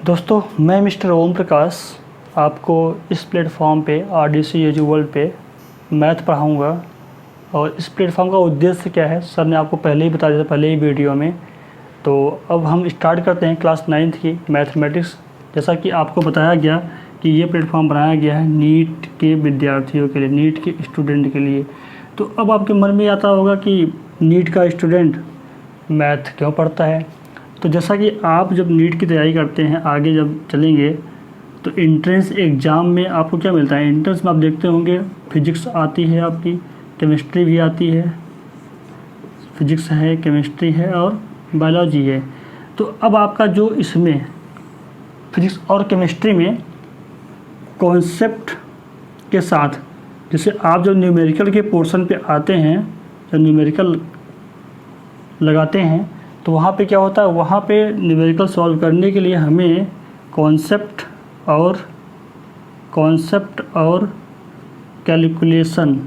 दोस्तों मैं मिस्टर ओम प्रकाश आपको इस प्लेटफॉर्म पे RDC एजू वर्ल्ड पे मैथ पढ़ाऊँगा। और इस प्लेटफॉर्म का उद्देश्य क्या है सर ने आपको पहले ही बता दिया था पहले ही वीडियो में। तो अब हम स्टार्ट करते हैं क्लास 9th की मैथमेटिक्स। जैसा कि आपको बताया गया कि ये प्लेटफॉर्म बनाया गया है नीट के विद्यार्थियों के लिए, नीट के स्टूडेंट के लिए। तो अब आपके मन में आता होगा कि नीट का स्टूडेंट मैथ क्यों पढ़ता है। तो जैसा कि आप जब नीट की तैयारी करते हैं, आगे जब चलेंगे तो एंट्रेंस एग्ज़ाम में आपको क्या मिलता है। एंट्रेंस में आप देखते होंगे फिजिक्स आती है, आपकी केमिस्ट्री भी आती है, फिजिक्स है, केमिस्ट्री है और बायोलॉजी है। तो अब आपका जो इसमें फिजिक्स और केमिस्ट्री में कॉन्सेप्ट के साथ, जैसे आप जब न्यूमेरिकल के पोर्शन पे आते हैं, जब न्यूमेरिकल लगाते हैं तो वहाँ पे क्या होता है, वहाँ पे न्यूमेरिकल सॉल्व करने के लिए हमें कॉन्सेप्ट और कैलकुलेशन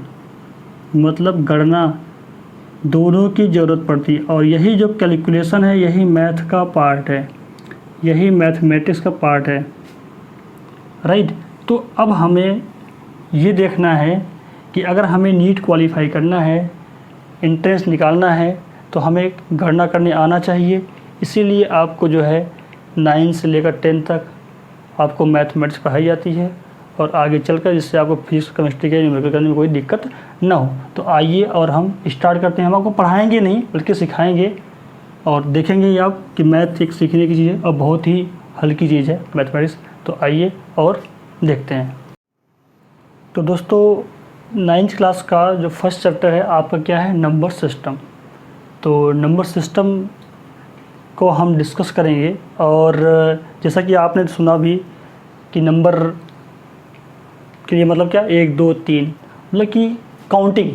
मतलब गणना दोनों की ज़रूरत पड़ती है। और यही जो कैलकुलेशन है यही मैथ का पार्ट है, यही मैथमेटिक्स का पार्ट है, राइट। तो अब हमें ये देखना है कि अगर हमें नीट क्वालिफाई करना है, एंट्रेंस निकालना है, तो हमें गणना करने आना चाहिए। इसीलिए आपको जो है 9 से लेकर 10 तक आपको मैथमेटिक्स पढ़ाई जाती है और आगे चलकर जिससे आपको फिजिक्स केमिस्ट्री के न्यूमेरिकल करने में कोई दिक्कत ना हो। तो आइए और हम स्टार्ट करते हैं। हम आपको पढ़ाएंगे नहीं बल्कि सिखाएंगे और देखेंगे आप कि मैथ एक सीखने की चीज़ है और बहुत ही हल्की चीज़ है मैथमेटिक्स। तो आइए और देखते हैं। तो दोस्तों 9th क्लास का जो फर्स्ट चैप्टर है आपका क्या है, नंबर सिस्टम। तो नंबर सिस्टम को हम डिस्कस करेंगे। और जैसा कि आपने सुना भी कि नंबर के लिए मतलब क्या 1 2 3 मतलब कि काउंटिंग,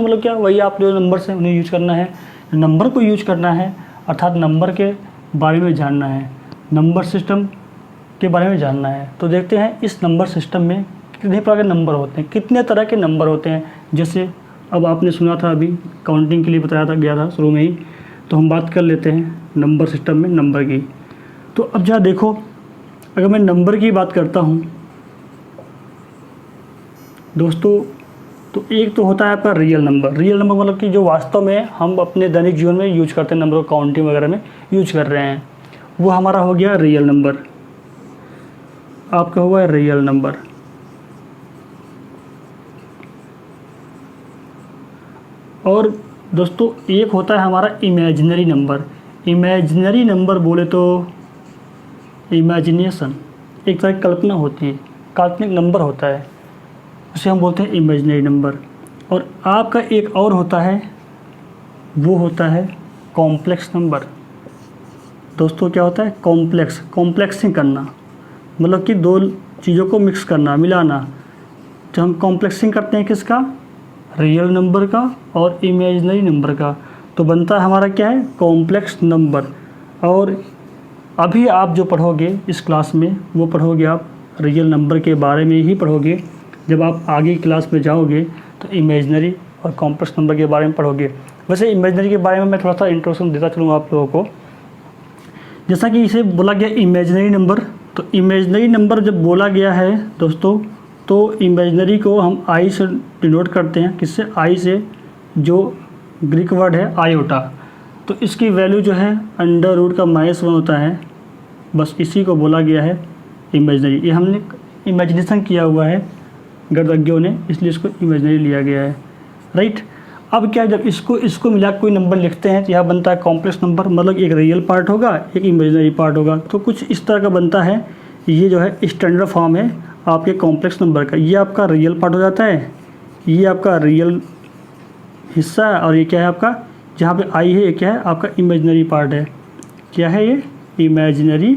मतलब क्या, वही आप जो नंबर से उन्हें यूज करना है, नंबर को यूज करना है, अर्थात नंबर के बारे में जानना है, नंबर सिस्टम के बारे में जानना है। तो देखते हैं इस नंबर सिस्टम में कितने प्रकार के नंबर होते हैं, कितने तरह के नंबर होते हैं। जैसे अब आपने सुना था, अभी काउंटिंग के लिए बताया था गया था शुरू में ही। तो हम बात कर लेते हैं नंबर सिस्टम में नंबर की। तो अब जहाँ देखो, अगर मैं नंबर की बात करता हूँ दोस्तों, तो एक तो होता है आपका रियल नंबर। रियल नंबर मतलब कि जो वास्तव में हम अपने दैनिक जीवन में यूज करते हैं, नंबर को काउंटिंग वगैरह में यूज कर रहे हैं, वो हमारा हो गया रियल नंबर। आपका हुआ है रियल नंबर। और दोस्तों एक होता है हमारा इमेजिनरी नंबर। इमेजिनरी नंबर बोले तो इमेजिनेशन, एक तरह की कल्पना होती है, काल्पनिक नंबर होता है, उसे हम बोलते हैं इमेजिनरी नंबर। और आपका एक और होता है, वो होता है कॉम्प्लेक्स नंबर। दोस्तों क्या होता है, कॉम्प्लेक्सिंग करना, मतलब कि दो चीज़ों को मिक्स करना, मिलाना। जब हम कॉम्प्लेक्सिंग करते हैं किसका, रियल नंबर का और इमेजिनरी नंबर का, तो बनता है हमारा क्या है, कॉम्प्लेक्स नंबर। और अभी आप जो पढ़ोगे इस क्लास में, वो पढ़ोगे आप रियल नंबर के बारे में ही पढ़ोगे। जब आप आगे क्लास में जाओगे तो इमेजिनरी और कॉम्प्लेक्स नंबर के बारे में पढ़ोगे। वैसे इमेजिनरी के बारे में मैं थोड़ा सा इंट्रोडक्शन देता चलूँगा आप लोगों को। जैसा कि इसे बोला गया इमेजिनरी नंबर, तो इमेजिनरी नंबर जब बोला गया है दोस्तों, तो इमेजिनरी को हम आई से डिनोट करते हैं। किससे, आई से, जो ग्रीक वर्ड है आयोटा। तो इसकी वैल्यू जो है अंडर रूट का -1 होता है। बस इसी को बोला गया है इमेजिनरी। ये हमने इमेजिनेशन किया हुआ है गणितज्ञों ने, इसलिए इसको इमेजिनरी लिया गया है, राइट। अब क्या, जब इसको मिला कोई नंबर लिखते हैं तो यह बनता है कॉम्प्लेक्स नंबर। मतलब एक रियल पार्ट होगा, एक इमेजिनरी पार्ट होगा, तो कुछ इस तरह का बनता है। ये जो है स्टैंडर्ड फॉर्म है आपके कॉम्प्लेक्स नंबर का। ये आपका रियल पार्ट हो जाता है, ये आपका रियल हिस्सा है, और ये क्या है आपका, जहाँ पे आई है, ये क्या है आपका इमेजिनरी पार्ट है। क्या है ये, इमेजिनरी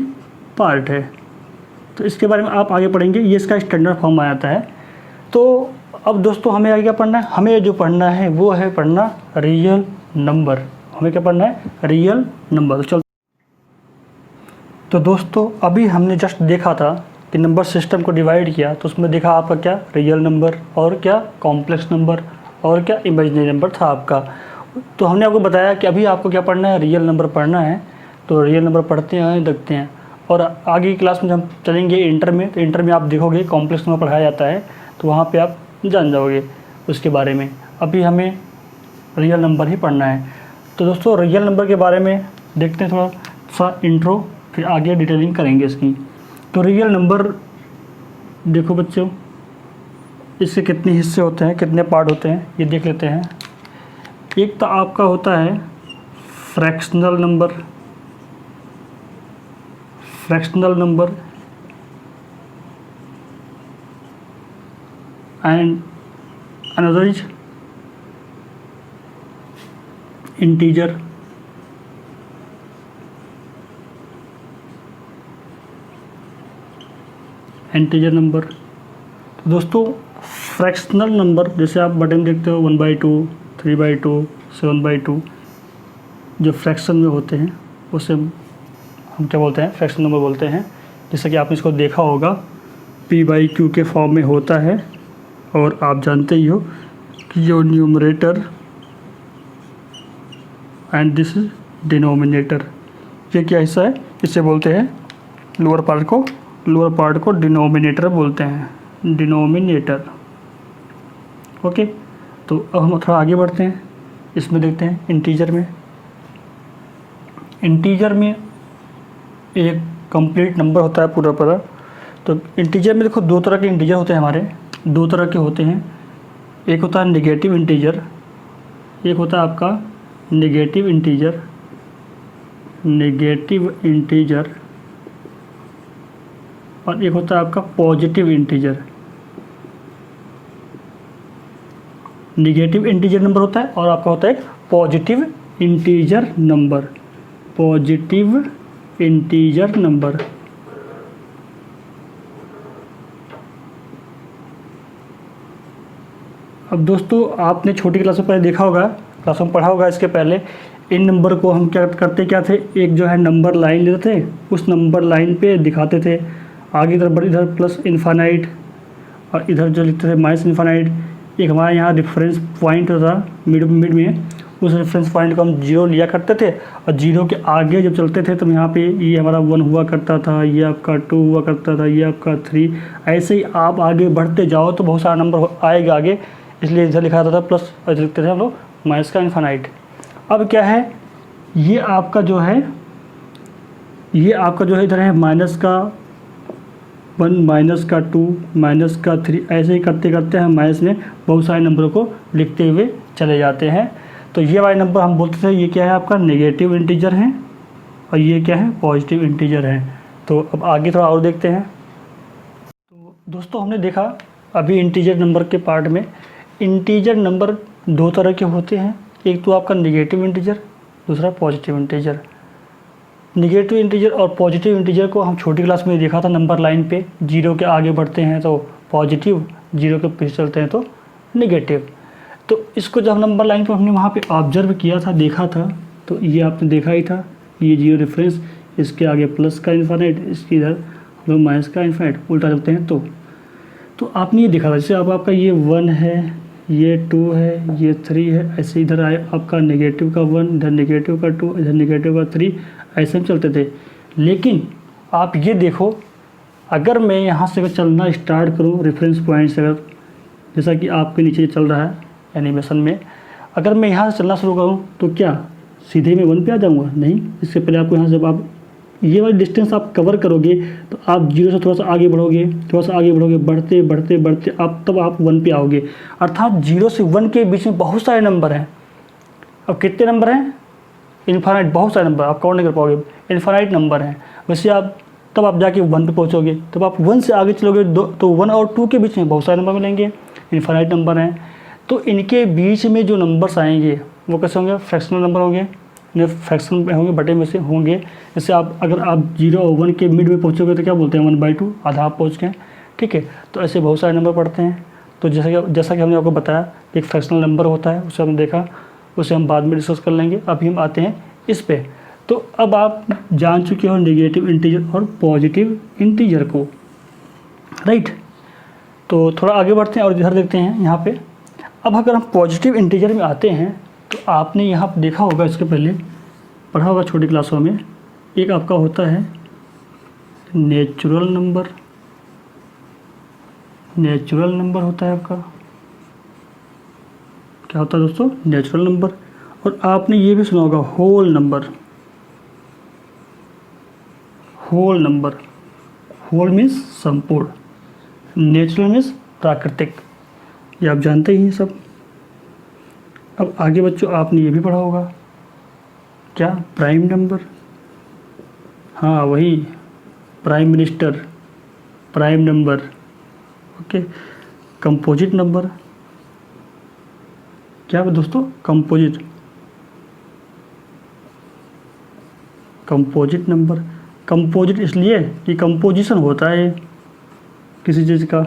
पार्ट है। तो इसके बारे में आप आगे पढ़ेंगे, ये इसका स्टैंडर्ड फॉर्म आ जाता है। तो अब दोस्तों हमें आगे क्या पढ़ना है, हमें जो पढ़ना है वो है पढ़ना रियल नंबर। हमें क्या पढ़ना है, रियल नंबर। तो तो दोस्तों अभी हमने जस्ट देखा था कि नंबर सिस्टम को डिवाइड किया, तो उसमें देखा आपका क्या, रियल नंबर और क्या कॉम्प्लेक्स नंबर और क्या इमेजिनरी नंबर था आपका। तो हमने आपको बताया कि अभी आपको क्या पढ़ना है, रियल नंबर पढ़ना है। तो रियल नंबर पढ़ते हैं, देखते हैं। और आगे की क्लास में जब हम चलेंगे इंटर में, तो इंटर में आप देखोगे कॉम्प्लेक्स नंबर पढ़ाया जाता है, तो वहाँ पे आप जान जाओगे उसके बारे में। अभी हमें रियल नंबर ही पढ़ना है। तो दोस्तों रियल नंबर के बारे में देखते हैं थोड़ा सा इंट्रो, फिर आगे डिटेलिंग करेंगे इसकी। तो रियल नंबर देखो बच्चों, इसके कितने हिस्से होते हैं, कितने पार्ट होते हैं, ये देख लेते हैं। एक तो आपका होता है fractional number, and another is integer, number. तो दोस्तों फ्रैक्शनल नंबर जैसे आप बटन देखते हो 1/2, 3/2, 7/2, जो फ्रैक्शन में होते हैं उसे हम क्या बोलते हैं, फ्रैक्शन नंबर बोलते हैं। जैसे कि आपने इसको देखा होगा p/q के फॉर्म में होता है, और आप जानते ही हो कि जो numerator and this is denominator, ये क्या हिस्सा है, इसे बोलते हैं लोअर पार्ट को डिनोमिनेटर बोलते हैं, डिनोमिनेटर। ओके, तो अब हम थोड़ा आगे बढ़ते हैं, इसमें देखते हैं इंटीजर में एक कंप्लीट नंबर होता है पूरा। तो इंटीजर में देखो दो तरह के इंटीजर होते हैं हमारे, दो तरह के होते हैं। एक होता है नेगेटिव इंटीजर, एक होता है आपका नेगेटिव इंटीजर, और एक होता है आपका positive integer. Negative integer number होता है और आपका होता है पॉजिटिव इंटीजर नंबर। अब दोस्तों आपने छोटी क्लास में पहले देखा होगा, क्लास में पढ़ा होगा इसके पहले, इन नंबर को हम क्या थे, एक जो है नंबर लाइन लेते थे, उस नंबर लाइन पे दिखाते थे, आगे इधर प्लस इन्फानाइट और इधर जो लिखते थे माइनस इन्फानाइट। एक हमारे यहाँ रेफरेंस पॉइंट होता मिड में, उस रेफरेंस पॉइंट को हम 0 लिया करते थे, और 0 के आगे जब चलते थे तो यहाँ पे ये हमारा 1 हुआ करता था, ये आपका 2 हुआ करता था, ये आपका 3। ऐसे ही आप आगे बढ़ते जाओ तो बहुत सारा नंबर आएगा आगे, इसलिए इधर लिखा जाता था प्लस, और लिखते थे हम लोग माइनस का इन्फानाइट। अब क्या है, ये आपका जो है इधर है माइनस का 1, माइनस का 2, माइनस का 3, ऐसे ही करते करते हम माइनस में बहुत सारे नंबरों को लिखते हुए चले जाते हैं। तो ये वाले नंबर हम बोलते थे ये क्या है, आपका नेगेटिव इंटीजर है, और ये क्या है, पॉजिटिव इंटीजर है। तो अब आगे थोड़ा और देखते हैं। तो दोस्तों हमने देखा अभी इंटीजर नंबर के पार्ट में, इंटीजर नंबर दो तरह के होते हैं, एक तो आपका नेगेटिव इंटीजर, दूसरा पॉजिटिव इंटीजर। नेगेटिव इंटीजर और पॉजिटिव इंटीजर को हम छोटी क्लास में देखा था, नंबर लाइन पे 0 के आगे बढ़ते हैं तो पॉजिटिव, 0 के पीछे चलते हैं तो नेगेटिव। तो इसको जब नंबर लाइन पे हमने वहाँ पे ऑब्जर्व किया था, देखा था, तो ये आपने देखा ही था, ये 0 रेफरेंस, इसके आगे प्लस का इन्फानाइट, इसके इधर हम लोग माइनस का इन्फानाइट, उल्टा चलते हैं। तो आपने ये देखा था, जैसे अब आपका ये 1 है, ये 2 है, ये 3 है, ऐसे इधर आए आपका नेगेटिव का 1, इधर नेगेटिव का 2, इधर नेगेटिव का 3, ऐसे हम चलते थे। लेकिन आप ये देखो, अगर मैं यहाँ से चलना स्टार्ट करूँ रेफरेंस पॉइंट से, अगर जैसा कि आपके नीचे चल रहा है एनिमेशन में, अगर मैं यहाँ से चलना शुरू करूँ तो क्या सीधे मैं 1 पे आ जाऊँगा? नहीं, इससे पहले आपको यहाँ से आप ये वाली डिस्टेंस आप कवर करोगे तो आप 0 से थोड़ा सा आगे बढ़ोगे, बढ़ते तब आप 1 पे आओगे। अर्थात 0 से 1 के बीच में बहुत सारे नंबर हैं। अब कितने नंबर हैं? इन्फानाइट, बहुत सारे नंबर, आप काउंट नहीं कर पाओगे, इन्फानाइट नंबर हैं। वैसे आप तब आप जाके 1 पे पहुँचोगे, तब आप 1 से आगे चलोगे तो 1 और 2 के बीच में बहुत सारे नंबर मिलेंगे, इन्फानाइट नंबर हैं। तो इनके बीच में जो नंबर्स आएंगे वो कैसे होंगे? फ्रैक्शनल नंबर होंगे, फ्रैक्शन में होंगे, बटे में से होंगे। जैसे अगर आप 0 और 1 के मिड में पहुँचोगे तो क्या बोलते हैं? 1/2, आधा आप पहुँच गए, ठीक है। तो ऐसे बहुत सारे नंबर पढ़ते हैं। तो जैसा कि हमने आपको बताया, एक फ्रैक्शनल नंबर होता है, उसे हमने देखा, उसे हम बाद में डिस्कस कर लेंगे। अभी हम आते हैं इस पे। तो अब आप जान चुके हो नेगेटिव इंटीजर और पॉजिटिव इंटीजर को, राइट। तो थोड़ा आगे बढ़ते हैं और इधर देखते हैं यहाँ पे। अब अगर हम पॉजिटिव इंटीजर में आते हैं तो आपने यहाँ देखा होगा, इसके पहले पढ़ा होगा छोटी क्लासों में, एक आपका होता है नेचुरल नंबर, नेचुरल नंबर होता है आपका, क्या होता है दोस्तों, नेचुरल नंबर। और आपने ये भी सुना होगा whole number, whole number, whole means संपूर्ण, नेचुरल मीन्स प्राकृतिक, ये आप जानते ही हैं सब। अब आगे बच्चों आपने ये भी पढ़ा होगा, क्या, प्राइम नंबर, हाँ वही prime minister, prime number, okay. Composite number, क्या है दोस्तों, कंपोजिट, कंपोजिट नंबर। कंपोजिट इसलिए कि कंपोजिशन होता है किसी चीज़ का,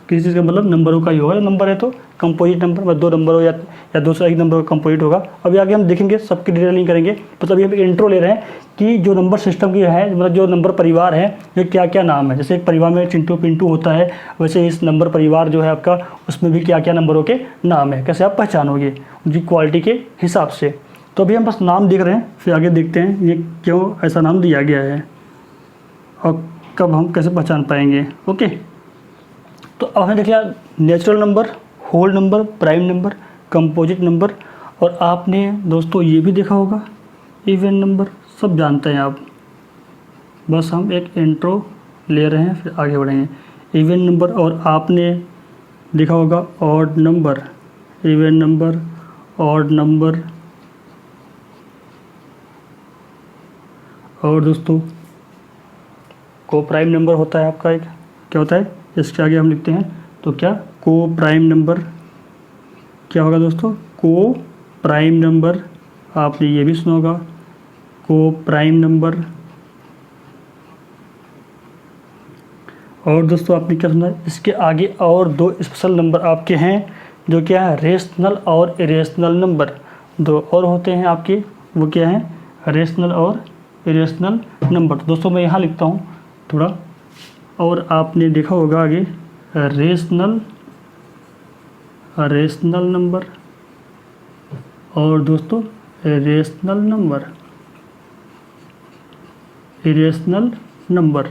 किसी चीज़ का मतलब नंबरों का ही होगा, नंबर है तो कंपोजिट नंबर, मतलब 2 नंबर हो या 2 से अधिक नंबर का कंपोजिट होगा। अभी आगे हम देखेंगे, सबकी डिटेलिंग करेंगे। तो अभी हम एक इंट्रो ले रहे हैं कि जो नंबर सिस्टम की है, मतलब जो नंबर परिवार है, ये क्या क्या नाम है। जैसे एक परिवार में चिंटू पिंटू होता है, वैसे इस नंबर परिवार जो है आपका, उसमें भी क्या क्या नंबरों के नाम है, कैसे आप पहचानोगे उनकी क्वालिटी के हिसाब से। तो अभी हम बस नाम देख रहे हैं, फिर आगे देखते हैं ये क्यों ऐसा नाम दिया गया है और कब हम कैसे पहचान पाएंगे, ओके। तो अब हमने देख लिया natural number, whole number, prime number, composite number, और आपने दोस्तों ये भी देखा होगा इवन नंबर, सब जानते हैं आप। बस हम एक इंट्रो ले रहे हैं, फिर आगे बढ़ेंगे। इवन नंबर, और आपने देखा होगा odd number, even number, odd number, और दोस्तों को प्राइम नंबर होता है आपका एक, क्या होता है, इसके आगे हम लिखते हैं तो क्या, को प्राइम नंबर, क्या होगा दोस्तों, को प्राइम नंबर, आपने ये भी सुना होगा को प्राइम नंबर। और दोस्तों आपने क्या सुना, इसके आगे और 2 स्पेशल नंबर आपके हैं, जो क्या है, रेशनल और इरेशनल नंबर। 2 और होते हैं आपके, वो क्या है, रेशनल और इरेशनल नंबर। तो दोस्तों मैं यहाँ लिखता हूँ थोड़ा, और आपने देखा होगा आगे रेशनल, रेशनल नंबर, और दोस्तों irrational number, irrational number.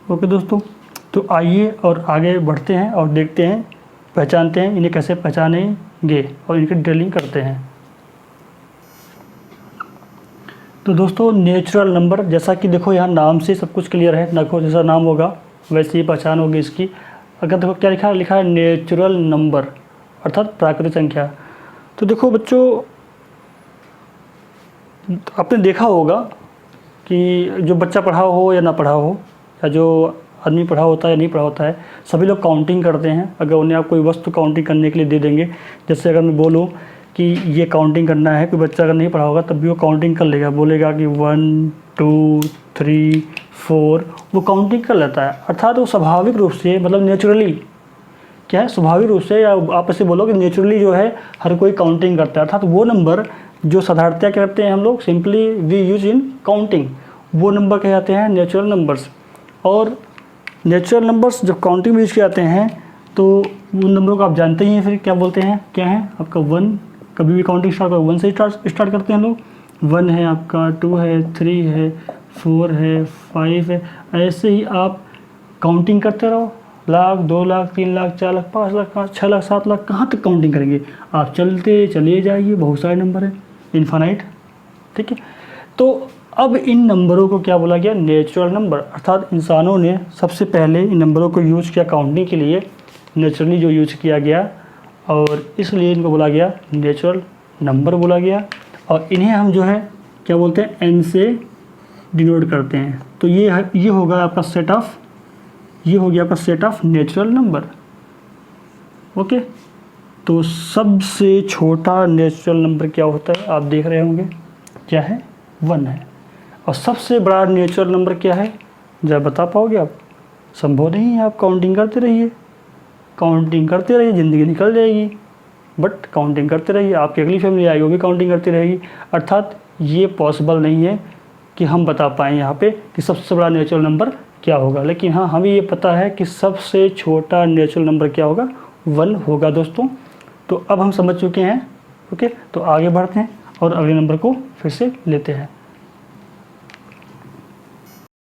Okay दोस्तों, तो आइए और आगे बढ़ते हैं और देखते हैं, पहचानते हैं इन्हें कैसे पहचानेंगे और इनकी डिटेलिंग करते हैं। तो दोस्तों नेचुरल नंबर, जैसा कि देखो यहाँ नाम से सब कुछ क्लियर है, देखो जैसा नाम होगा वैसे ही पहचान होगी इसकी। अगर देखो क्या लिखा है, लिखा है नेचुरल नंबर अर्थात प्राकृतिक संख्या। तो देखो बच्चों, आपने देखा होगा कि जो बच्चा पढ़ा हो या ना पढ़ा हो, या जो आदमी पढ़ा होता है या नहीं पढ़ा होता है, सभी लोग काउंटिंग करते हैं। अगर उन्हें आप कोई वस्तु काउंटिंग करने के लिए दे देंगे, जैसे अगर मैं बोलूँ कि ये काउंटिंग करना है, कोई बच्चा अगर नहीं पढ़ा होगा तब भी वो काउंटिंग कर लेगा, बोलेगा कि 1 2 3 4, वो काउंटिंग कर लेता है। अर्थात वो स्वाभाविक रूप से, मतलब नेचुरली, क्या है, स्वाभाविक रूप से, या आप ऐसे बोलो कि नेचुरली जो है हर कोई काउंटिंग करता है। अर्थात वो नंबर जो साधारणतया क्या करते हैं हम लोग, simply we use in counting, वो नंबर कहे जाते हैं नेचुरल नंबर्स। और नेचुरल नंबर्स जब काउंटिंग में यूज किए जाते हैं तो उन नंबरों को आप जानते ही हैं, फिर क्या बोलते हैं, क्या है आपका 1, कभी भी काउंटिंग स्टार्ट करो 1 से स्टार्ट करते हैं लोग। 1 है आपका, 2 है, 3 है, 4 है, 5 है, ऐसे ही आप काउंटिंग करते रहो, लाख, 2 लाख, 3 लाख, 4 लाख, 5 लाख, 6 लाख, 7 लाख, कहाँ तक काउंटिंग करेंगे आप, चलते चले जाइए, बहुत सारे नंबर हैं, इन्फानाइट, ठीक है। तो अब इन नंबरों को क्या बोला गया, नेचुरल नंबर। अर्थात इंसानों ने सबसे पहले इन नंबरों को यूज़ किया काउंटिंग के लिए, नेचुरली जो यूज किया गया, और इसलिए इनको बोला गया नेचुरल नंबर बोला गया। और इन्हें हम जो है क्या बोलते हैं, एन से डिनोट करते हैं। तो ये होगा आपका सेट ऑफ, ये हो गया आपका set of natural number, okay. तो सबसे छोटा नेचुरल नंबर क्या होता है, आप देख रहे होंगे, क्या है, 1 है। और सबसे बड़ा नेचुरल नंबर क्या है, जरा बता पाओगे आप, संभव नहीं है। आप काउंटिंग करते रहिए, काउंटिंग करते रहिए, ज़िंदगी निकल जाएगी, बट काउंटिंग करते रहिए, आपकी अगली फैमिली आएगी वो भी काउंटिंग करती रहेगी। अर्थात ये पॉसिबल नहीं है कि हम बता पाएँ यहाँ पे कि सबसे बड़ा नेचुरल नंबर क्या होगा, लेकिन हाँ हमें ये पता है कि सबसे छोटा नेचुरल नंबर क्या होगा, 1 होगा दोस्तों। तो अब हम समझ चुके हैं। ओके, तो आगे बढ़ते हैं और अगले नंबर को फिर से लेते हैं।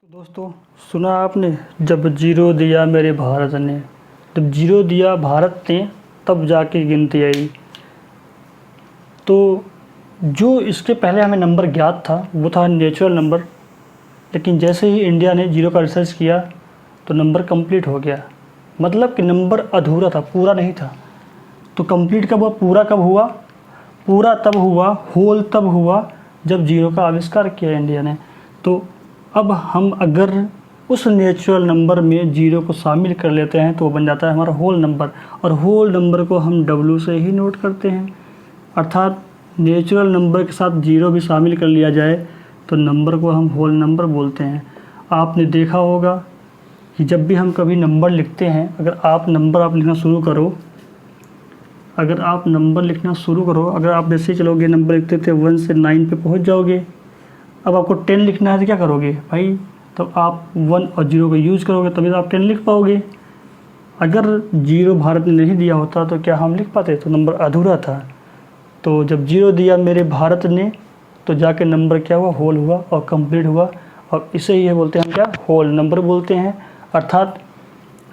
तो दोस्तों सुना आपने, जब 0 दिया मेरे भारत ने, जब 0 दिया भारत ने तब जाके गिनती आई। तो जो इसके पहले हमें नंबर ज्ञात था वो था नेचुरल नंबर, लेकिन जैसे ही इंडिया ने 0 का रिसर्च किया तो नंबर कंप्लीट हो गया। मतलब कि नंबर अधूरा था, पूरा नहीं था। तो कंप्लीट कब हुआ, पूरा कब हुआ? पूरा तब हुआ, होल तब हुआ जब 0 का आविष्कार किया इंडिया ने। तो अब हम अगर उस नेचुरल नंबर में 0 को शामिल कर लेते हैं तो वो बन जाता है हमारा होल नंबर, और होल नंबर को हम W से ही नोट करते हैं। अर्थात नेचुरल नंबर के साथ 0 भी शामिल कर लिया जाए तो नंबर को हम होल नंबर बोलते हैं। आपने देखा होगा कि जब भी हम कभी नंबर लिखते हैं, अगर आप लिखना शुरू करो, अगर आप जैसे चलोगे नंबर लिखते थे 1 से 9 पे पहुंच जाओगे। अब आपको 10 लिखना है तो क्या करोगे भाई? तो आप 1 और 0 का यूज़ करोगे तभी तो आप 10 लिख पाओगे। अगर 0 भारत ने नहीं दिया होता तो क्या हम लिख पाते? तो नंबर अधूरा था। तो जब 0 दिया मेरे भारत ने तो जाके नंबर क्या हुआ, होल हुआ और कंप्लीट हुआ, और इसे ही बोलते हैं हम क्या, होल नंबर बोलते हैं। अर्थात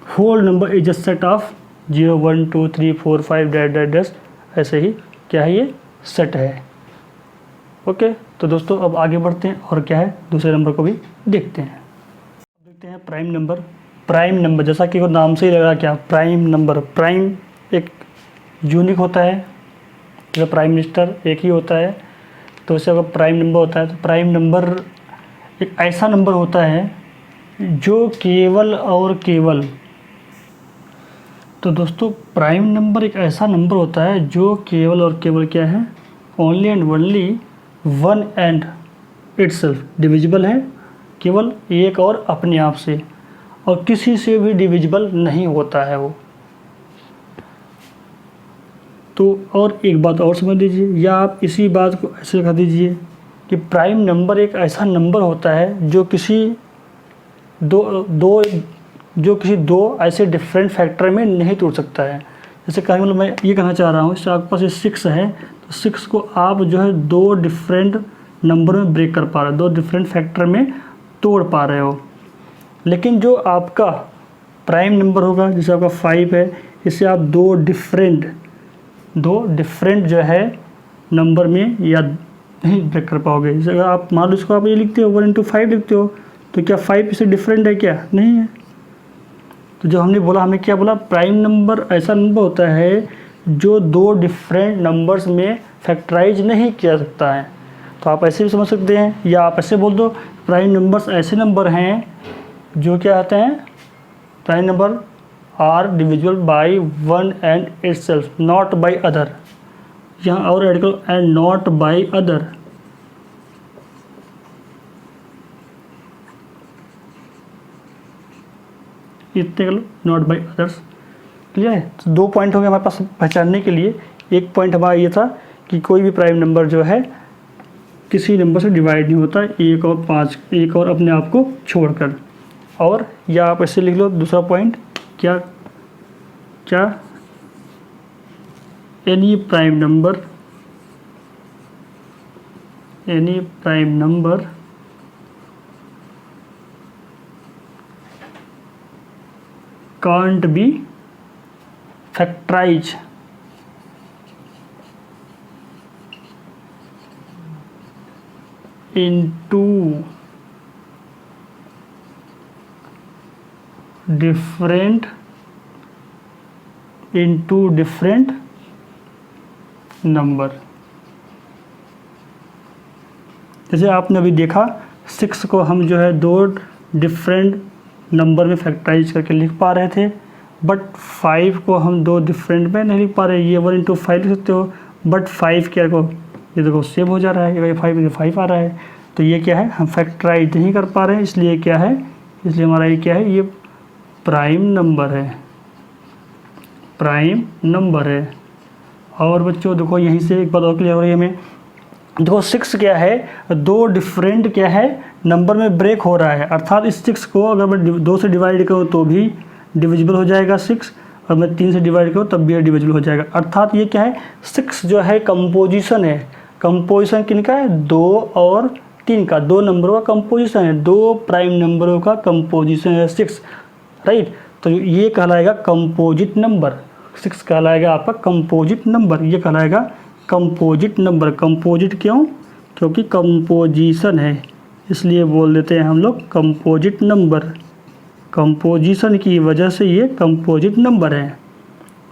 whole number is a set of 0 1 2 3 4 5 dash dash dash, ऐसे ही क्या है, ये सेट है। ओके, तो दोस्तों अब आगे बढ़ते हैं और क्या है, दूसरे नंबर को भी देखते हैं। देखते हैं प्राइम नंबर। प्राइम नंबर जैसा कि वो नाम से ही लग रहा, क्या प्राइम नंबर। प्राइम एक यूनिक होता है, जैसे प्राइम मिनिस्टर एक ही होता है, तो उससे अगर प्राइम नंबर होता है तो प्राइम नंबर एक ऐसा नंबर होता है जो केवल और केवल, तो दोस्तों प्राइम नंबर एक ऐसा नंबर होता है जो केवल और केवल क्या है, only and only 1 and itself divisible है, केवल एक और अपने आप से, और किसी से भी डिविजिबल नहीं होता है वो। तो और एक बात और समझ लीजिए, या आप इसी बात को ऐसे लिखा दीजिए कि प्राइम नंबर एक ऐसा नंबर होता है जो किसी दो ऐसे डिफरेंट फैक्टर में नहीं टूट सकता है। जैसे कहने मतलब मैं ये कहना चाह रहा हूँ, इससे आपके पास ये 6 है, तो 6 को आप जो है 2 डिफरेंट नंबर में ब्रेक कर पा रहे हो, 2 डिफरेंट फैक्टर में तोड़ पा रहे हो। लेकिन जो आपका प्राइम नंबर होगा, जैसे आपका 5 है, इससे आप 2 डिफरेंट जो है नंबर में या नहीं ब्रेक कर पाओगे। जैसे अगर आप मान लो इसको आप ये लिखते हो 1 × 5 लिखते हो, तो क्या 5 इससे डिफरेंट है? क्या नहीं है। तो जो हमने बोला, हमने क्या बोला, प्राइम नंबर ऐसा नंबर होता है जो 2 डिफरेंट नंबर्स में फैक्टराइज नहीं किया सकता है। तो आप ऐसे भी समझ सकते हैं, या आप ऐसे बोल दो प्राइम नंबर्स ऐसे नंबर हैं जो क्या आते हैं, prime number are divisible by 1 and itself, not by other. यहाँ और ऐड करो, एंड नॉट बाई अदर। इतने कर लो, नॉट बाई अदर्स। क्लियर है? तो 2 पॉइंट हो गए हमारे पास पहचानने के लिए। एक पॉइंट हमारा ये था कि कोई भी प्राइम नंबर जो है किसी नंबर से डिवाइड नहीं होता, 1 और 5, एक और अपने आप को छोड़कर। और या आप ऐसे लिख लो दूसरा पॉइंट, क्या any prime number can't be factorized into different number. जैसे आपने अभी देखा 6 को हम जो है 2 डिफरेंट नंबर में फैक्टराइज करके लिख पा रहे थे, बट 5 को हम 2 डिफरेंट में नहीं लिख पा रहे। ये 1 × 5 लिख सकते हो, बट 5 क्या को, ये देखो सेव हो जा रहा है, ये 5 आ रहा है, तो ये क्या है, हम फैक्टराइज नहीं कर पा रहे हैं, इसलिए क्या है, इसलिए हमारा ये क्या है, ये प्राइम नंबर है। और बच्चों देखो यहीं से एक बात और क्लियर हो रही है हमें, देखो 6 क्या है, 2 डिफरेंट क्या है नंबर में ब्रेक हो रहा है। अर्थात इस 6 को अगर मैं 2 से डिवाइड करूँ तो भी डिविजिबल हो जाएगा 6, और मैं 3 से डिवाइड करूँ तब भी डिविजिबल हो जाएगा। अर्थात ये क्या है, 6 जो है कंपोजिशन है। कंपोजिशन किनका है, 2 और 3 का, 2 नंबरों का कंपोजिशन है, 2 प्राइम नंबरों का कंपोजिशन है 6, राइट। तो ये कहलाएगा कंपोजिट नंबर, 6 कहलाएगा आपका कंपोजिट नंबर, ये कहलाएगा कंपोजिट नंबर। कंपोजिट क्यों, क्योंकि कंपोजिशन है इसलिए बोल देते हैं हम लोग कंपोजिट नंबर। कंपोजिशन की वजह से ये कंपोजिट नंबर है,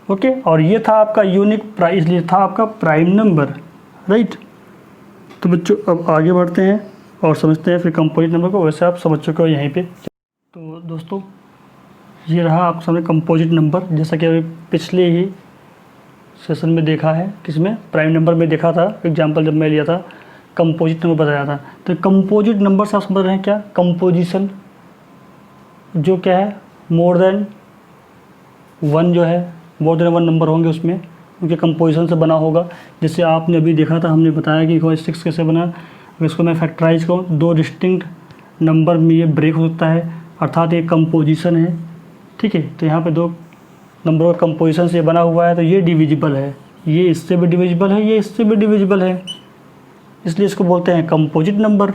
ओके। और ये था आपका यूनिक प्राइम, इसलिए था आपका प्राइम नंबर, राइट। तो बच्चों अब आगे बढ़ते हैं और समझते हैं फिर कंपोजिट नंबर को। वैसे आप समझ चुके हो यहीं पे। तो दोस्तों ये रहा आपके सामने कंपोजिट नंबर, जैसा कि अभी पिछले ही सेशन में देखा है, किसमें, प्राइम नंबर में देखा था। एग्जांपल जब मैं लिया था कंपोजिट नंबर बताया था। तो कंपोजिट नंबर से आप समझ रहे हैं क्या, कंपोजिशन जो क्या है, मोर देन 1 जो है, मोर देन 1 नंबर होंगे उसमें, उनके कंपोजिशन से बना होगा। जैसे आपने अभी देखा था, हमने बताया कि 6 कैसे बना। अगर इसको मैं फैक्टराइज करूँ, 2 डिस्टिंक्ट नंबर में ये ब्रेक हो सकता है, अर्थात ये कंपोजिशन है, ठीक है। तो यहाँ पे 2 नंबरों का कंपोजिशन से बना हुआ है, तो ये डिविजिबल है, ये इससे भी डिविजिबल है, ये इससे भी डिविजिबल है, इसलिए इसको बोलते हैं कंपोजिट नंबर।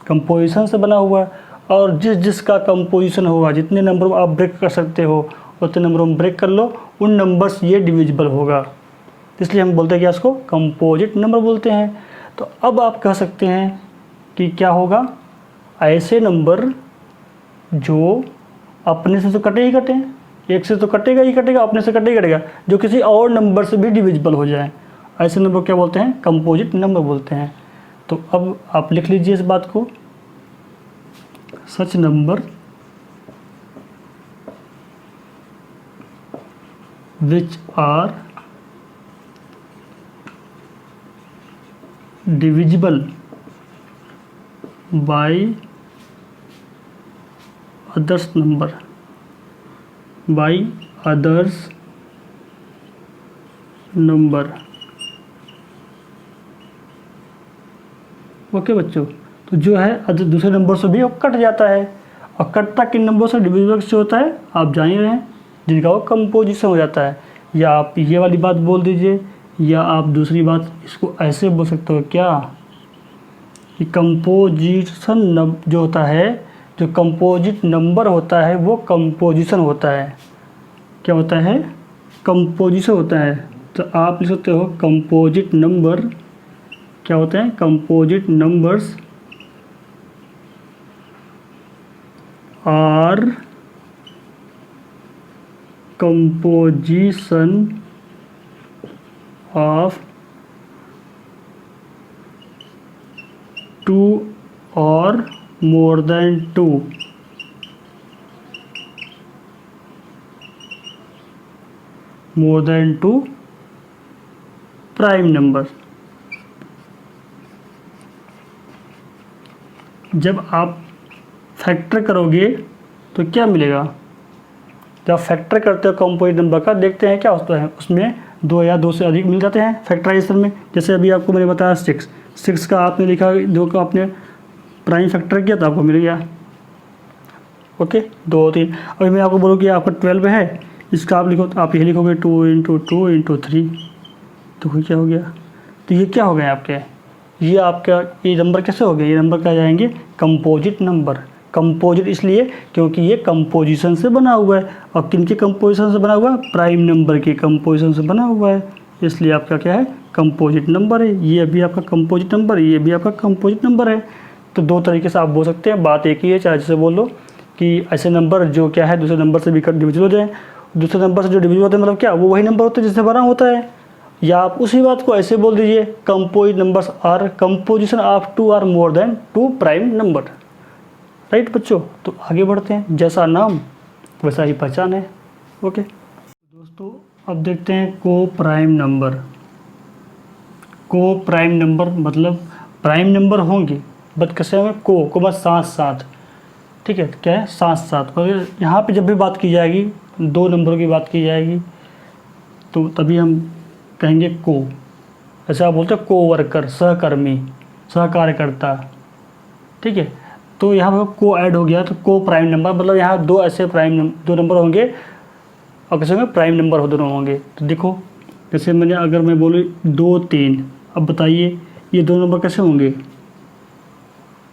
कंपोजिशन से बना हुआ है, और जिसका कंपोजिशन होगा, जितने नंबर आप ब्रेक कर सकते हो उतने नंबरों में ब्रेक कर लो, उन नंबर्स ये डिविजिबल होगा, इसलिए हम बोलते हैं कि इसको कंपोजिट नंबर बोलते हैं। तो अब आप कह सकते हैं कि क्या होगा, ऐसे नंबर जो अपने से तो कटे ही कटे, एक से तो कटेगा ही कटेगा, अपने से कटे ही कटेगा, जो किसी और नंबर से भी डिविजिबल हो जाए, ऐसे नंबर क्या बोलते हैं, कंपोजिट नंबर बोलते हैं। तो अब आप लिख लीजिए इस बात को, सच number which are divisible by others number, by others number, okay बच्चों। तो जो है दूसरे नंबर से भी वो कट जाता है, और कटता किन नंबर से, डिविजिबल से होता है, आप जान ही रहे हैं, जिनका वो कंपोजिशन हो जाता है। या आप ये वाली बात बोल दीजिए, या आप दूसरी बात इसको ऐसे बोल सकते हो क्या, कि कंपोजिशन जो होता है, जो कंपोजिट नंबर होता है वो कंपोजिशन होता है, क्या होता है, कंपोजिशन होता है। तो आप लिख सकते हो कंपोजिट नंबर क्या होते हैं, composite numbers are composition of 2 or more than 2, more than 2 prime number. जब आप फैक्टर करोगे तो क्या मिलेगा, जब फैक्टर करते हो कंपोजिट नंबर का, देखते हैं क्या होता है, उसमें 2 या 2 से अधिक मिल जाते हैं फैक्टराइजेशन में। जैसे अभी आपको मैंने बताया 6 का आपने लिखा, 2 का आपने प्राइम फैक्टर किया तो आपको मिल गया, ओके, 2 3। अभी मैं आपको बोलूँ कि आपका 12 है, इसका आप लिखो, तो आप ये लिखोगे 2 × 2 × 3, तो क्या हो गया, तो ये क्या हो गए आपके, ये आपका ये नंबर कैसे हो गए, ये नंबर क्या जाएंगे, कंपोजिट नंबर। कंपोजिट इसलिए क्योंकि ये कंपोजिशन से बना हुआ है, और किनके कंपोजिशन से बना हुआ है, प्राइम नंबर के कंपोजिशन से बना हुआ है, इसलिए आपका क्या है, कंपोजिट नंबर है। ये भी आपका कंपोजिट नंबर है, ये भी आपका कंपोजिट नंबर है। तो 2 तरीके से आप बोल सकते हैं, बात एक ही है, चाहे जैसे बोल लो कि ऐसे नंबर जो क्या है दूसरे नंबर से भी डिविजिबल हो जाए, दूसरे नंबर से जो डिविजिबल होते हैं मतलब क्या, वो वही नंबर होते हैं जिससे बना होता है। या आप उसी बात को ऐसे बोल दीजिए, composite numbers are composition of 2 और more than 2 prime number, right बच्चों। तो आगे बढ़ते हैं, जैसा नाम वैसा ही पहचान है, ओके दोस्तों। अब देखते हैं को प्राइम नंबर। को प्राइम नंबर मतलब प्राइम नंबर होंगे बट कैसे होंगे, को बस साथ साथ, ठीक है, क्या है, साथ साथ। और यहाँ पे जब भी बात की जाएगी 2 नंबरों की बात की जाएगी तो तभी हम कहेंगे को। ऐसा आप बोलते हैं को वर्कर, सहकर्मी, सहकार्यकर्ता, ठीक है। तो यहाँ पर को ऐड हो गया तो को प्राइम नंबर, मतलब यहाँ 2 ऐसे 2 नंबर होंगे और कैसे होंगे, प्राइम नंबर हो दोनों होंगे। तो देखो जैसे मैंने अगर मैं बोलूँ 2 3, अब बताइए ये दो नंबर कैसे होंगे,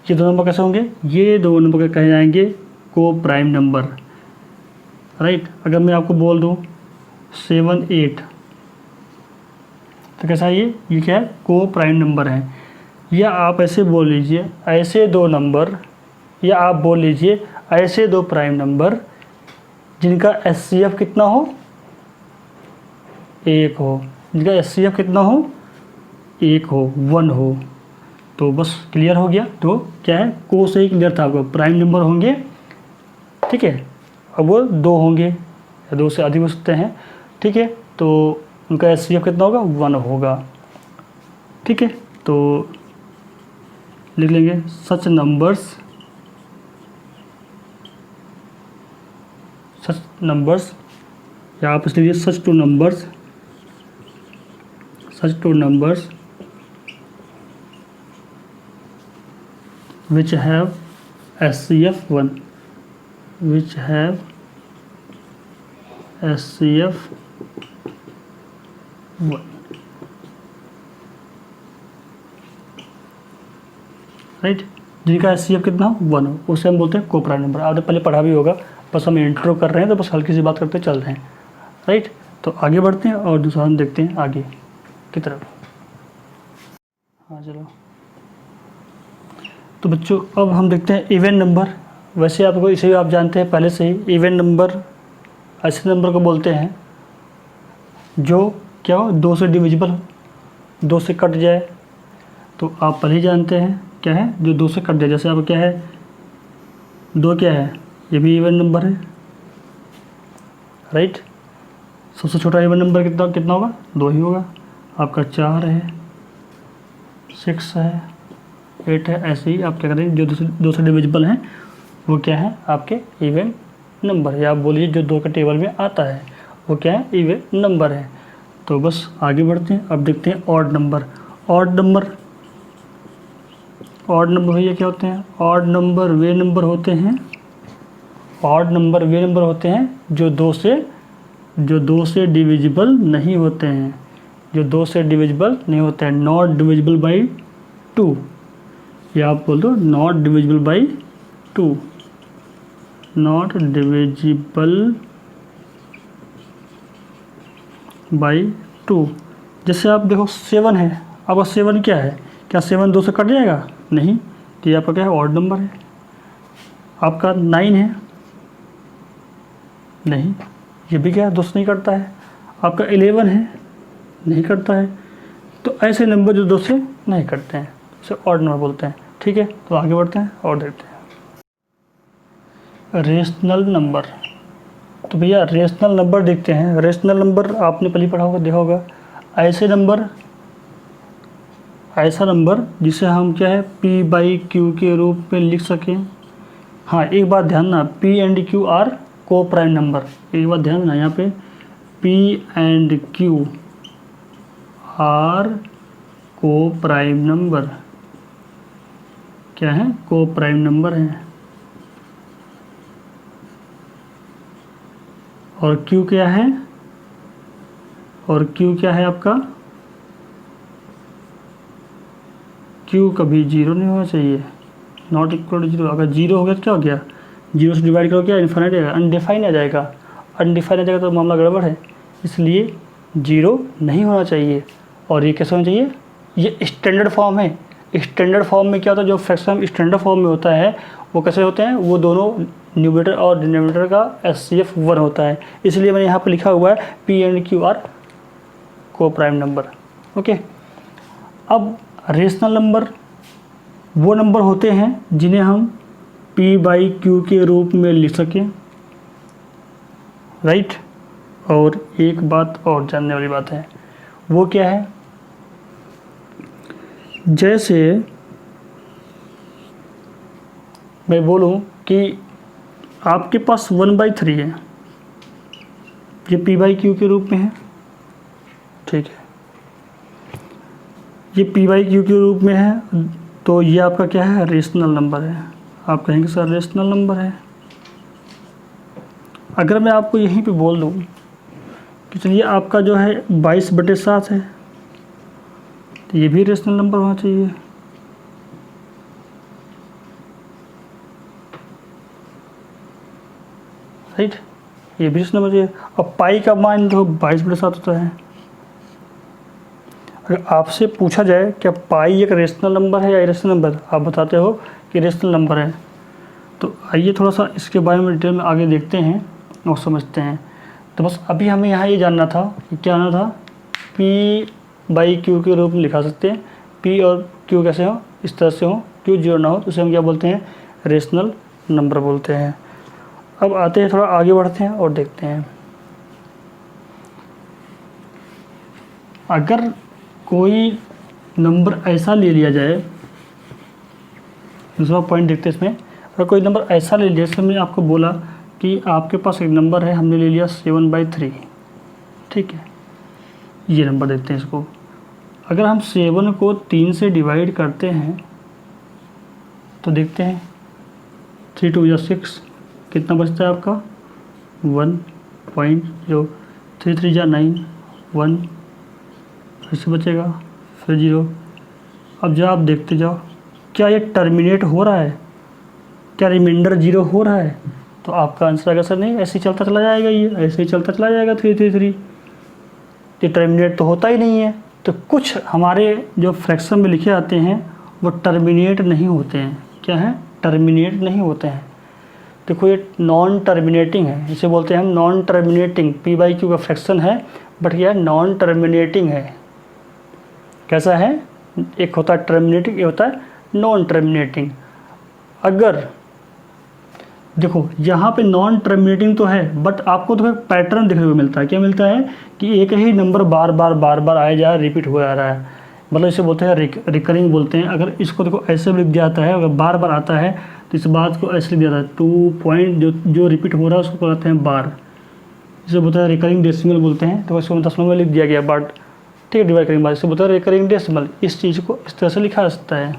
ये दो नंबर कैसे होंगे, ये दो नंबर कहे जाएंगे को प्राइम नंबर, राइट। अगर मैं आपको बोल दूँ 7 8, तो कैसा है ये क्या है, को प्राइम नंबर है। या आप ऐसे बोल लीजिए ऐसे दो नंबर, या आप बोल लीजिए ऐसे दो प्राइम नंबर जिनका HCF कितना हो, 1 हो, जिनका HCF कितना हो, 1 हो, 1 हो। तो बस क्लियर हो गया। तो क्या है, को से ही क्लियर था आपको, प्राइम नंबर होंगे, ठीक है। अब वो 2 होंगे या 2 से अधिक हो सकते हैं, ठीक है। तो उनका HCF कितना होगा, 1 होगा, ठीक है। तो लिख लेंगे सच नंबर्स, या आप इस लीजिए such two numbers which have HCF 1, which have HCF 1, right. जिनका HCF कितना हो, 1 हो, उसे हम बोलते हैं को प्राइम नंबर। आपने पहले पढ़ा भी होगा, बस हम इंट्रो कर रहे हैं तो बस हल्की सी बात करते चल रहे हैं, राइट। तो आगे बढ़ते हैं और दूसरा हम देखते हैं आगे की तरफ। हाँ चलो, तो बच्चों अब हम देखते हैं इवन नंबर। वैसे आपको इसे भी आप जानते हैं पहले से ही, इवन नंबर ऐसे नंबर को बोलते हैं जो क्या हो, 2 से डिविजिबल हो, 2 से कट जाए। तो आप पहले ही जानते हैं क्या है, जो 2 से कट जाए। जैसे आपको क्या है, 2 क्या है, ये भी इवन नंबर है, राइट। सबसे छोटा इवन नंबर कितना होगा, 2 ही होगा। आपका 4 है, 6 है, 8 है। ऐसे ही आप क्या करेंगे, जो 2 से डिविजिबल हैं वो क्या है आपके इवन नंबर, या आप बोलिए जो 2 के टेबल में आता है वो क्या है, इवन नंबर है। तो बस आगे बढ़ते हैं, अब देखते हैं ऑड नंबर। ऑड नंबर भैया क्या होते हैं, ऑड नंबर वे नंबर होते हैं, ऑड नंबर वे नंबर होते हैं जो 2 से डिविजिबल नहीं होते हैं, जो 2 से डिविजिबल नहीं होते हैं, नॉट डिविजिबल बाई 2, या आप बोल दो not divisible by 2, not divisible by 2। जैसे आप देखो 7 है, अब 7 क्या है, क्या 7 2 से कट जाएगा, नहीं। तो ये आपका क्या है, ऑड नंबर है। आपका 9 है, नहीं, ये भी क्या है, 2 से नहीं कटता है। आपका 11 है, नहीं कटता है। तो ऐसे नंबर जो 2 से नहीं कटते हैं उसे ऑड नंबर बोलते हैं, ठीक है। तो आगे बढ़ते हैं और देखते हैं रेशनल नंबर। तो भैया रेशनल नंबर देखते हैं। रेशनल नंबर आपने पहले पढ़ा होगा, देखा होगा, ऐसा नंबर जिसे हम क्या है P/Q के रूप में लिख सकें। हाँ एक बात ध्यान ना, P एंड Q आर को प्राइम नंबर, एक बात ध्यान ना, यहाँ पे P एंड Q आर को प्राइम नंबर, क्या है, को प्राइम नंबर है। और Q क्या है, आपका Q कभी 0 नहीं होना चाहिए, नॉट इक्वल टू 0। अगर 0 हो गया तो क्या हो गया, 0 से डिवाइड करो क्या, इन्फिनिट आएगा, अनडिफाइन आ जाएगा। अनडिफाइन आ जाएगा तो मामला गड़बड़ है, इसलिए 0 नहीं होना चाहिए। और ये कैसे होना चाहिए, ये स्टैंडर्ड फॉर्म है। स्टैंडर्ड फॉर्म में क्या होता है, जो फ्रैक्शन स्टैंडर्ड फॉर्म में होता है वो कैसे होते हैं, वो दोनों न्यूमरेटर और डिनोमिनेटर का HCF 1 होता है। इसलिए मैंने यहाँ पर लिखा हुआ है P एंड Q आर को प्राइम नंबर, ओके। अब रेशनल नंबर वो नंबर होते हैं जिन्हें हम P/Q के रूप में लिख सकें, राइट। और एक बात और जानने वाली बात है, वो क्या है, जैसे मैं बोलूं कि आपके पास 1/3 है, ये P/Q के रूप में है, ठीक है, ये P/Q के रूप में है। तो ये आपका क्या है, रेशनल नंबर है। आप कहेंगे सर रेशनल नंबर है। अगर मैं आपको यहीं पे बोल दूं तो चलिए आपका जो है 22/7 है, तो ये भी रेशनल नंबर होना चाहिए। राइट, ये भी रेशनल नंबर चाहिए। अब पाई का मान जो 22/7 होता है। अगर आपसे पूछा जाए क्या पाई एक रेशनल नंबर है या इरेशनल नंबर, आप बताते हो कि रेशनल नंबर है, तो आइए थोड़ा सा इसके बारे में डिटेल में आगे देखते हैं और समझते हैं। तो बस अभी हमें यहाँ ये जानना था कि क्या आना था, P/Q के रूप में लिखा सकते हैं। P और Q कैसे हो, इस तरह से हो, Q 0 ना हो तो उसे हम क्या बोलते हैं, रेशनल नंबर बोलते हैं। अब आते हैं, थोड़ा आगे बढ़ते हैं और देखते हैं। अगर कोई नंबर ऐसा ले लिया जाए, दूसरा पॉइंट देखते हैं इसमें, अगर कोई नंबर ऐसा ले लिया, जैसे मैंने आपको बोला कि आपके पास एक नंबर है, हमने ले लिया 7/3, ठीक है, ये नंबर देखते हैं इसको। अगर हम 7 को 3 से डिवाइड करते हैं तो देखते हैं 3 2 6, कितना बचता है आपका 1.0, 3 3 9, 1, फिर से बचेगा, फिर 0। अब जब आप देखते जाओ क्या ये टर्मिनेट हो रहा है, क्या रिमाइंडर 0 हो रहा है, तो आपका आंसर आएगा सर नहीं, ऐसे ही चलता चला जाएगा, ये ऐसे ही चलता चला जाएगा 3 3 3, ये टर्मिनेट तो होता ही नहीं है। तो कुछ हमारे जो फ्रैक्शन में लिखे आते हैं वो टर्मिनेट नहीं होते हैं। क्या है, टर्मिनेट नहीं होते हैं। देखो ये नॉन टर्मिनेटिंग है, इसे बोलते हैं हम नॉन टर्मिनेटिंग। P/Q का फ्रैक्शन है बट यह नॉन टर्मिनेटिंग है। कैसा है, एक होता है टर्मिनेटिंग, एक होता है नॉन टर्मिनेटिंग। अगर देखो यहाँ पे नॉन टर्मिनेटिंग तो है बट आपको तो एक पैटर्न देखने को मिलता है। क्या मिलता है कि एक ही नंबर बार बार आया जा रहा है, रिपीट हुआ आ रहा है, मतलब इसे बोलते हैं रिकरिंग बोलते हैं। अगर इसको देखो ऐसे लिख दिया जाता है, अगर बार बार आता है तो इस बात को ऐसे लिख दिया जाता है, 2 पॉइंट जो रिपीट हो रहा है उसको कहते हैं बार, इसे बोलते हैं रिकरिंग डेसिमल बोलते हैं। तो इसको दशमलव में लिख दिया गया बट, ठीक है, डिवाइड करने के बाद इसे बोलते हैं रिकरिंग डेसिमल। इस चीज़ को इस तरह से लिखा जा सकता है,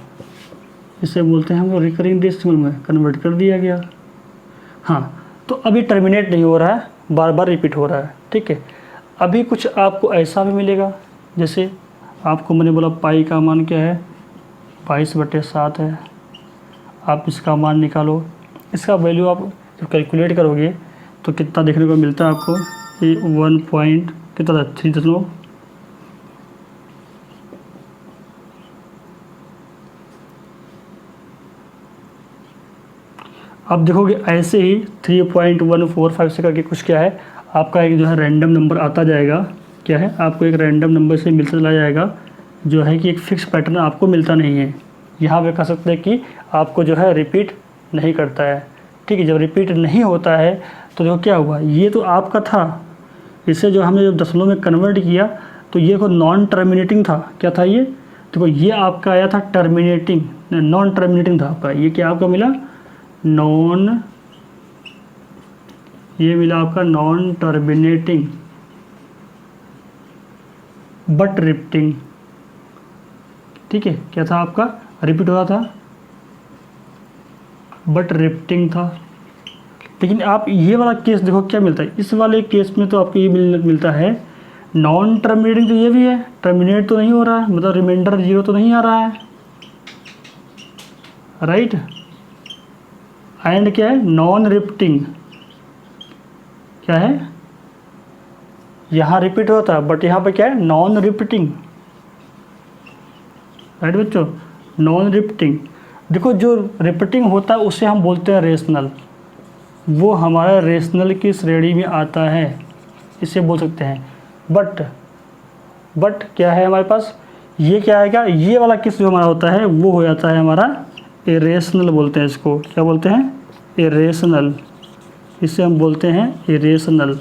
इसे बोलते हैं हम रिकरिंग डेसिमल में कन्वर्ट कर दिया गया। हाँ, तो अभी टर्मिनेट नहीं हो रहा है, बार बार रिपीट हो रहा है, ठीक है। अभी कुछ आपको ऐसा भी मिलेगा, जैसे आपको मैंने बोला पाई का मान क्या है, 22/7 है। आप इसका मान निकालो, इसका वैल्यू आप जब कैलकुलेट करोगे तो कितना देखने को मिलता है आपको, ये 1 पॉइंट कितना था, 3 अब देखोगे ऐसे ही 3.145 से करके कुछ क्या है आपका एक जो है रैंडम नंबर आता जाएगा। क्या है, आपको एक रैंडम नंबर से मिलता चला जाएगा, जो है कि एक फिक्स पैटर्न आपको मिलता नहीं है। यहाँ पे कह सकते हैं कि आपको जो है रिपीट नहीं करता है, ठीक है। जब रिपीट नहीं होता है तो देखो क्या हुआ, ये तो आपका था, इसे जो हमने जब दशमलव में कन्वर्ट किया तो ये को नॉन टर्मिनेटिंग था। क्या था ये, देखो ये आपका आया था टर्मिनेटिंग, नॉन टर्मिनेटिंग था आपका, ये क्या आपका मिला नॉन, ये मिला आपका नॉन टर्मिनेटिंग बट रिपीटिंग, ठीक है। क्या था आपका, रिपीट हो रहा था बट रिपीटिंग था। लेकिन आप ये वाला केस देखो क्या मिलता है, इस वाले केस में तो आपको ये मिलता है नॉन टर्मिनेटिंग, तो ये भी है, टर्मिनेट तो नहीं हो रहा है, मतलब रिमाइंडर 0 तो नहीं आ रहा है, राइट। एंड क्या है, नॉन रिपीटिंग, क्या है, यहाँ रिपीट होता है बट यहाँ पे क्या है, नॉन रिपीटिंग, राइट बच्चों, नॉन रिपीटिंग। देखो जो रिपीटिंग होता है उसे हम बोलते हैं रेशनल, वो हमारा रेशनल की श्रेणी में आता है, इसे बोल सकते हैं। बट क्या है हमारे पास, ये क्या आएगा, ये वाला किस जो हमारा होता है वो हो जाता है हमारा इरेशनल बोलते हैं इसको। क्या बोलते हैं, इरेशनल, इसे हम बोलते हैं इरेशनल।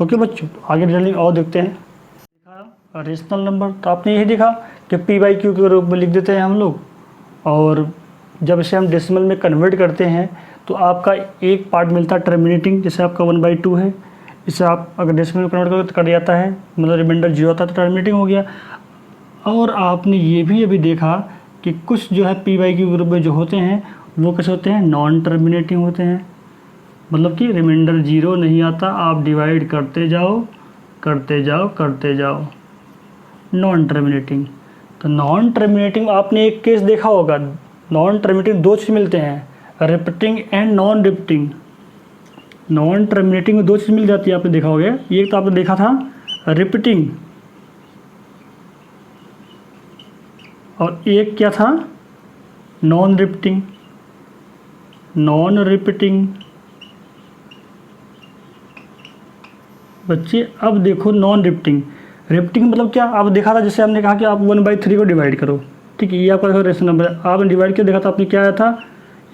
ओके बच्चों, आगे डिटेलिंग और देखते हैं। देखा रेशनल नंबर, तो आपने यही देखा कि P/Q के रूप में लिख देते हैं हम लोग, और जब इसे हम डेसिमल में कन्वर्ट करते हैं तो आपका एक पार्ट मिलता है टर्मिनेटिंग, जैसे आपका 1/2 है, इसे आप अगर डेसिमल में कन्वर्ट करोगे तो कट जाता है, मतलब रिमाइंडर 0 आता है तो टर्मिनेटिंग हो गया। और आपने ये भी अभी देखा कि कुछ जो है P/Q के रूप में जो होते हैं वो कैसे होते हैं, नॉन टर्मिनेटिंग होते हैं, मतलब कि रिमाइंडर 0 नहीं आता, आप डिवाइड करते जाओ करते जाओ। नॉन टर्मिनेटिंग, तो नॉन टर्मिनेटिंग आपने एक केस देखा होगा। नॉन टर्मिनेटिंग दो चीज़ मिलते हैं, repeating and non repeating. Non terminating में दो चीज़ मिल जाती है, आपने देखा होगा। एक तो आपने देखा था रिपीटिंग, और एक क्या था, नॉन रिपीटिंग। नॉन रिपीटिंग बच्चे, अब देखो नॉन रिपीटिंग। रिपीटिंग मतलब क्या, आप देखा था जैसे हमने कहा कि आप 1/3 को डिवाइड करो, ठीक है, ये आपका देखो रेशनल नंबर है। आपने डिवाइड किया, देखा था आपने क्या आया था,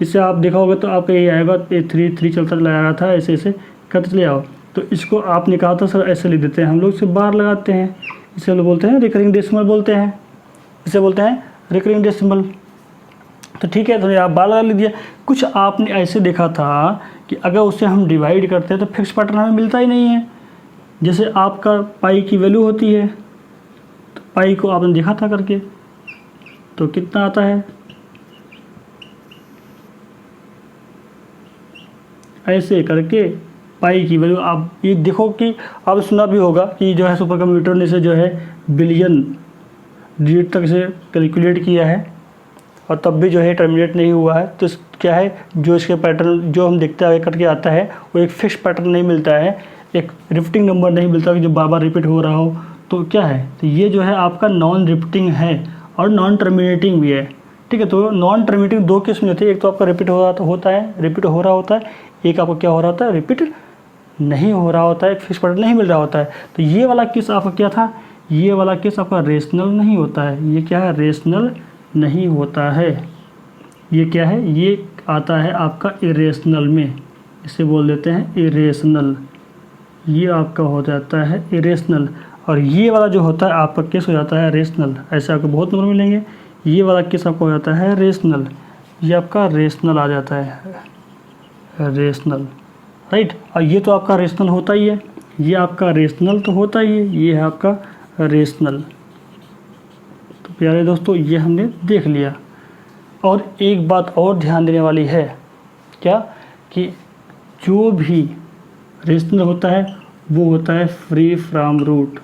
इससे आप देखा होगा तो आपका ये आएगा 3 चलता चला आया था, ऐसे ऐसे करते चले आओ। तो इसको आपने कहा था सर ऐसे लिख देते हैं हम लोग, इसे बाहर लगाते हैं, इसे हम लोग बोलते हैं रिकरिंग डेसिमल बोलते हैं, इसे बोलते हैं रिकरिंग डेसिमल। तो ठीक है, तो आप बाहर लगा लीजिए। कुछ आपने ऐसे देखा था कि अगर उसे हम डिवाइड करते हैं तो फिक्स पैटर्न हमें मिलता ही नहीं है। जैसे आपका पाई की वैल्यू होती है, तो पाई को आपने देखा था करके, तो कितना आता है, ऐसे करके पाई की वैल्यू। आप ये देखो कि आप सुना भी होगा कि जो है सुपर कंप्यूटर ने से जो है बिलियन डिजिट तक से कैलकुलेट किया है, और तब भी जो है टर्मिनेट नहीं हुआ है। तो क्या है, जो इसके पैटर्न जो हम देखते आगे करके आता है, वो एक फिक्स पैटर्न नहीं मिलता है, एक रिपीटिंग नंबर नहीं मिलता कि जो बार बार रिपीट हो रहा हो। तो क्या है, तो ये जो है आपका नॉन रिपीटिंग है और नॉन टर्मिनेटिंग भी है, ठीक है। तो नॉन टर्मिनेटिंग दो केस में होती है, एक तो आपका रिपीट हो रहा होता है, रिपीट हो रहा होता है, एक आपका क्या हो रहा होता है, रिपीट नहीं हो रहा होता है, एक फिक्स पैटर्न नहीं मिल रहा होता है। तो ये वाला केस आपका क्या था, ये वाला केस आपका रेशनल नहीं होता है। ये क्या है, रेशनल नहीं होता है। ये क्या है, ये आता है आपका इरेशनल में, इसे बोल देते हैं इरेशनल। ये आपका हो जाता है इरेशनल, और ये वाला जो होता है आपका केस हो जाता है रेशनल। ऐसे आपको बहुत नंबर मिलेंगे। ये वाला केस आपका हो जाता है रेशनल, ये आपका रेशनल आ जाता है, रेशनल, राइट। और ये तो आपका रेशनल होता ही है, ये आपका रेशनल तो होता ही है, ये है आपका रेशनल। तो प्यारे दोस्तों, ये हमने देख लिया। और एक बात और ध्यान देने वाली है, क्या, कि जो भी रेशनल होता है वो होता है free from root.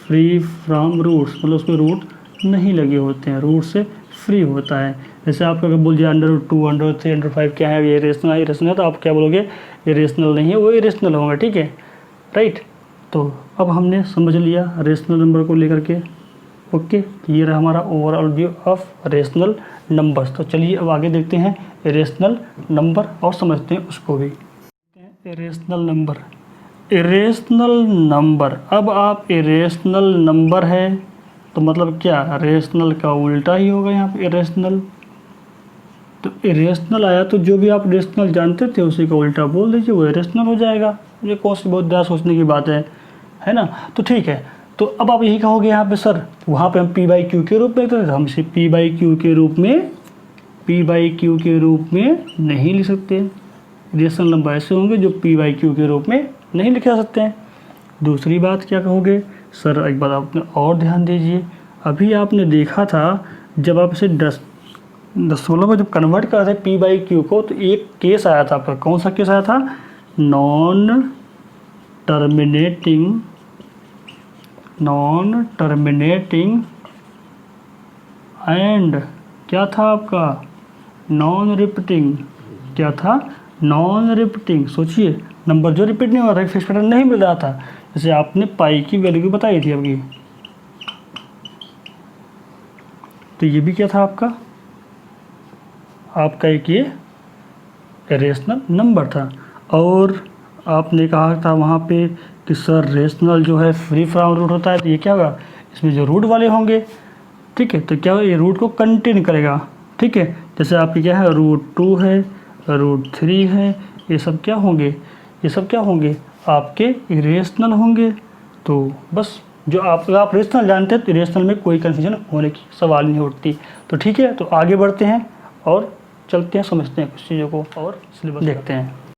Free from roots मतलब उसमें रूट नहीं लगे होते हैं, रूट से फ्री होता है। जैसे आप अगर बोल दिया √2, √3, √5 क्या है, ये रेशनल है, रेशनल है, तो आप क्या बोलोगे, ये रेशनल नहीं है, वो इरेशनल होगा, ठीक है, राइट। तो अब हमने समझ लिया रेशनल नंबर को लेकर के, ओके। ये रहा हमारा overall view of rational numbers. तो चलिए अब आगे देखते हैं इरेशनल नंबर और समझते हैं उसको भी। इरेशनल नंबर, इरेशनल नंबर, अब आप इरेशनल नंबर है तो मतलब क्या, रेशनल का उल्टा ही होगा यहाँ पे इरेशनल। तो इरेशनल आया तो जो भी आप रेशनल जानते थे उसी का उल्टा बोल दीजिए, वो इरेशनल हो जाएगा। ये कौन सी बहुत ज़्यादा सोचने की बात है ना। तो ठीक है, तो अब आप यही कहोगे यहाँ पे सर, वहाँ पे हम p/q के रूप में लिखते थे, हम इसे p/q के रूप में नहीं लिख सकते। रेशनल नंबर ऐसे होंगे जो p/q के रूप में नहीं लिखे जा सकते हैं। दूसरी बात क्या कहोगे, सर एक बात आपने और ध्यान दीजिए, अभी आपने देखा था जब आप इसे दशमलव को जब कन्वर्ट कर रहे थे p/q को, तो एक केस आया था आपका, कौन सा केस आया था, नॉन टर्मिनेटिंग एंड क्या था आपका, नॉन रिपीटिंग। क्या था, नॉन रिपीटिंग। सोचिए, नंबर जो रिपीट नहीं हो रहा था, फिक्स पैटर्न नहीं मिल रहा था। जैसे आपने पाई की वैल्यू बताई थी अभी, तो ये भी क्या था आपका एक ये रेशनल नंबर था। और आपने कहा था वहाँ पे कि सर रेशनल जो है फ्री फ्रॉम रूट होता है, तो ये क्या होगा, इसमें जो रूट वाले होंगे, ठीक है, तो क्या ये रूट को कंटेन करेगा, ठीक है। जैसे आपकी क्या है, √2 है, √3 है, ये सब क्या होंगे, आपके इरेशनल होंगे। तो बस जो आप रेशनल जानते हैं तो रेशनल में कोई कन्फ्यूजन होने की सवाल नहीं उठती। तो ठीक है, तो आगे बढ़ते हैं और चलते हैं, समझते हैं कुछ चीज़ों को और सिलेबस देखते हैं।